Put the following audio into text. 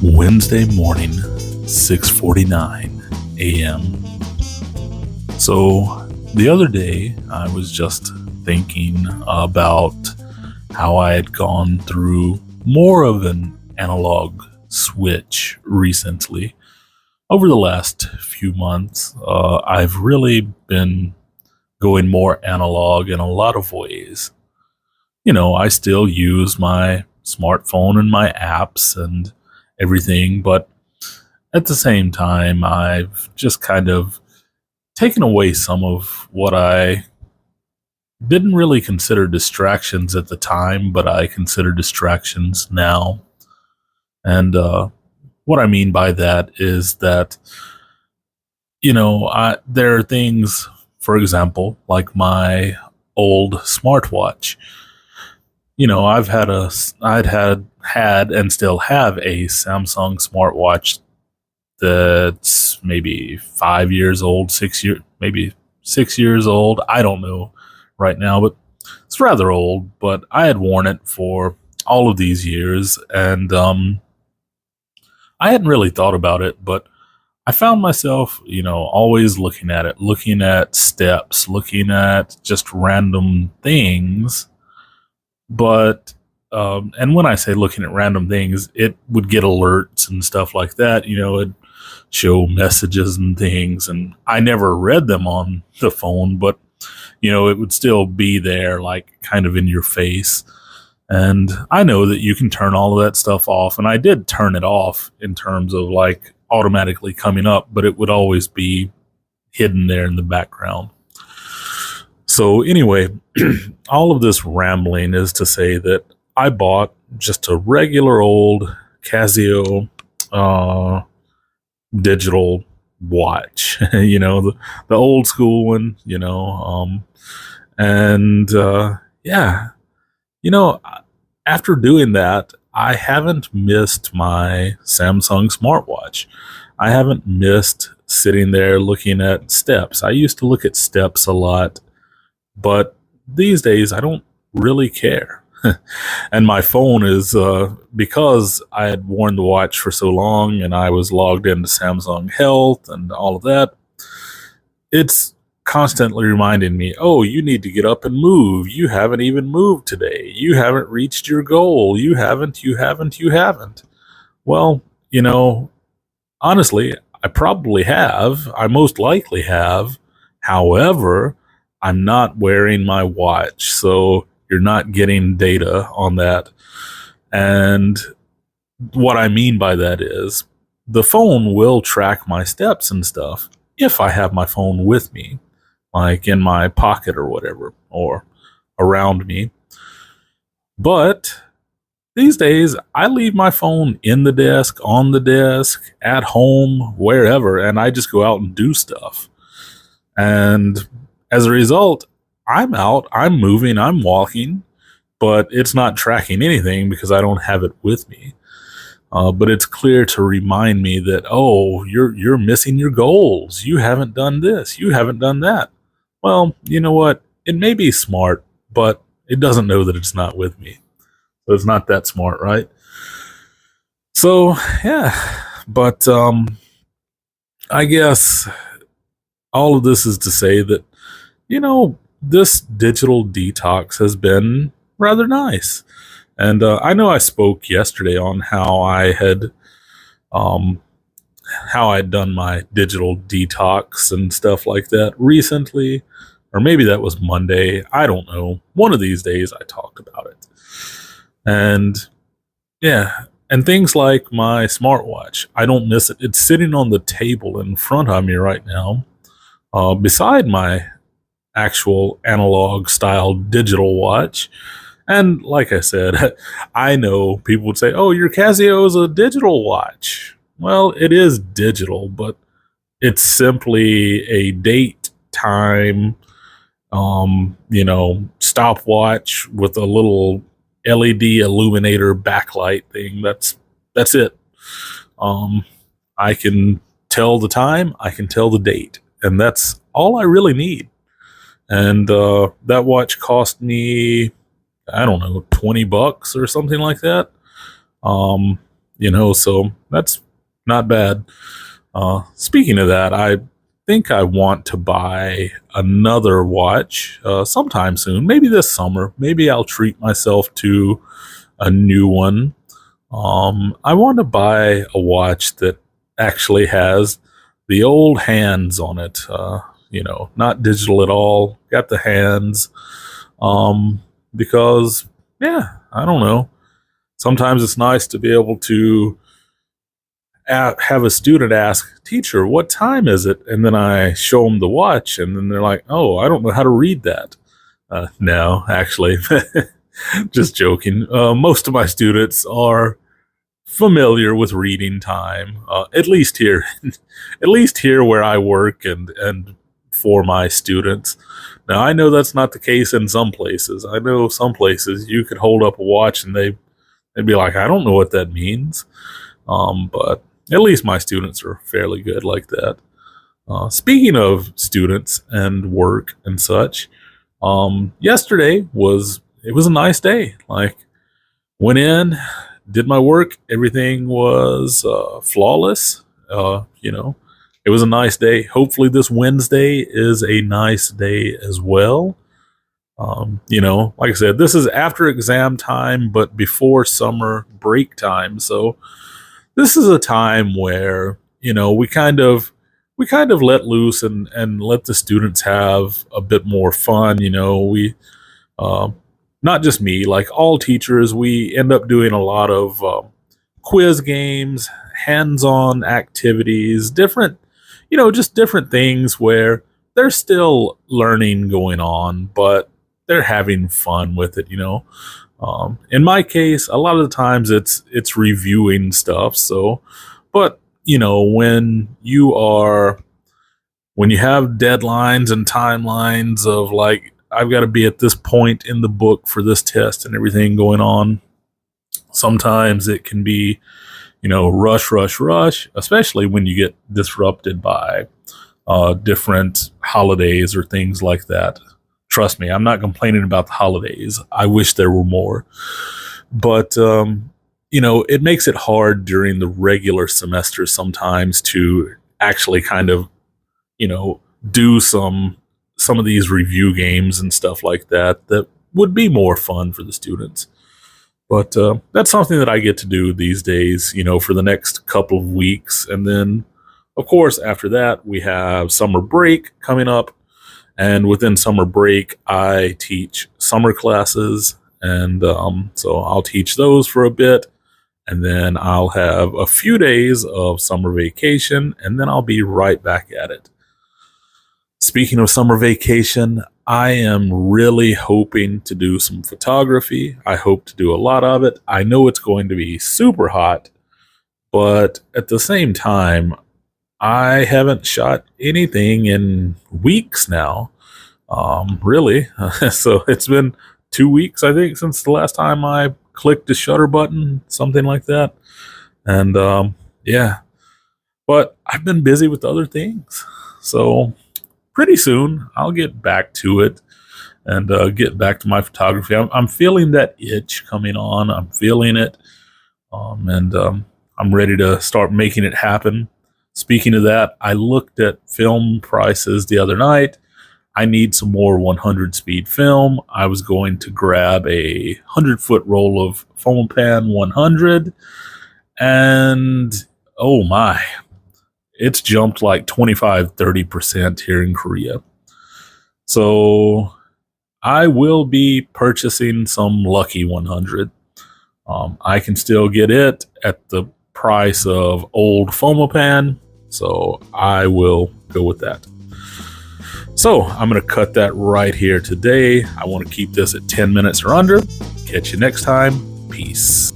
Wednesday morning, 6:49 a.m. So the other day, I was just thinking about how I had gone through more of an analog switch recently. Over the last few months, I've really been going more analog in a lot of ways. I still use my smartphone and my apps and everything, but at the same time, I've just kind of taken away some of what I didn't really consider distractions at the time, but I consider distractions now. And what I mean by that is that, there are things, for example, like my old smartwatch. I'd had and still have a Samsung smartwatch that's maybe 5 years old, maybe 6 years old. I don't know right now, but it's rather old. But I had worn it for all of these years, and I hadn't really thought about it, but I found myself, always looking at it, looking at steps, looking at just random things. But and when I say looking at random things, it would get alerts and stuff like that. It'd show messages and things, and I never read them on the phone, but it would still be there, like kind of in your face. And I know that you can turn all of that stuff off, and I did turn it off in terms of like automatically coming up, but it would always be hidden there in the background. So anyway, all of this rambling is to say that I bought just a regular old Casio digital watch, the old school one, and yeah, after doing that, I haven't missed my Samsung smartwatch. I haven't missed sitting there looking at steps. I used to look at steps a lot, but these days I don't really care. And my phone is, because I had worn the watch for so long and I was logged into Samsung Health and all of that, it's constantly reminding me, oh, you need to get up and move. You haven't even moved today. You haven't reached your goal. You haven't. Well, honestly, I probably have. I most likely have. However, I'm not wearing my watch, so you're not getting data on that. And what I mean by that is the phone will track my steps and stuff if I have my phone with me, like in my pocket or whatever, or around me. But these days, I leave my phone in the desk, on the desk, at home, wherever, and I just go out and do stuff. And as a result, I'm out, I'm moving, I'm walking, but it's not tracking anything because I don't have it with me. But it's clear to remind me that, oh, you're missing your goals. You haven't done this. You haven't done that. Well, you know what? It may be smart, but it doesn't know that it's not with me. So it's not that smart, right? So, yeah. But I guess all of this is to say that, this digital detox has been rather nice. And I know I spoke yesterday on how I'd done my digital detox and stuff like that recently, or maybe that was Monday. I don't know. One of these days I talked about it. And yeah, and things like my smartwatch, I don't miss it. It's sitting on the table in front of me right now, beside my actual analog style digital watch. And like I said, I know people would say, oh, your Casio is a digital watch. Well, it is digital, but it's simply a date, time, stopwatch with a little LED illuminator backlight thing. That's it. I can tell the time, I can tell the date, and that's all I really need. And that watch cost me, I don't know, $20 or something like that. So that's not bad. Speaking of that, I think I want to buy another watch sometime soon, maybe this summer. Maybe I'll treat myself to a new one. I want to buy a watch that actually has the old hands on it, not digital at all, got the hands. Um, because, yeah, I don't know. Sometimes it's nice to be able to have a student ask, "Teacher, what time is it?" And then I show them the watch, and then they're like, "Oh, I don't know how to read that." No, actually, just joking. Most of my students are familiar with reading time, at least here, at least here where I work, and for my students. Now, I know that's not the case in some places. I know some places you could hold up a watch and they'd be like, "I don't know what that means." But at least my students are fairly good like that. Speaking of students and work and such, yesterday was a nice day. Like, went in, did my work, everything was flawless. It was a nice day. Hopefully, this Wednesday is a nice day as well. Like I said, this is after exam time, but before summer break time. So this is a time where we kind of let loose and let the students have a bit more fun. We uh, not just me, like all teachers, we end up doing a lot of quiz games, hands-on activities, just different things where there's still learning going on, but they're having fun with it. In my case, a lot of the times it's reviewing stuff. So, but when you have deadlines and timelines of like, I've got to be at this point in the book for this test and everything going on, sometimes it can be, rush, rush, rush, especially when you get disrupted by different holidays or things like that. Trust me, I'm not complaining about the holidays. I wish there were more. But, it makes it hard during the regular semester sometimes to actually kind of, do some of these review games and stuff like that would be more fun for the students. But that's something that I get to do these days, for the next couple of weeks. And then, of course, after that, we have summer break coming up. And within summer break, I teach summer classes. And so I'll teach those for a bit. And then I'll have a few days of summer vacation. And then I'll be right back at it. Speaking of summer vacation, I am really hoping to do some photography. I hope to do a lot of it. I know it's going to be super hot, but at the same time, I haven't shot anything in weeks now, really. So it's been 2 weeks, I think, since the last time I clicked the shutter button, something like that. And yeah, but I've been busy with other things. So pretty soon I'll get back to it and get back to my photography. I'm feeling that itch coming on. I'm feeling it. And I'm ready to start making it happen. Speaking of that, I looked at film prices the other night. I need some more 100 speed film. I was going to grab a 100-foot roll of Fomapan 100. And oh my, it's jumped like 25-30% here in Korea. So I will be purchasing some Lucky 100. I can still get it at the price of old Fomapan, so I will go with that. So I'm going to cut that right here today. I want to keep this at 10 minutes or under. Catch you next time. Peace.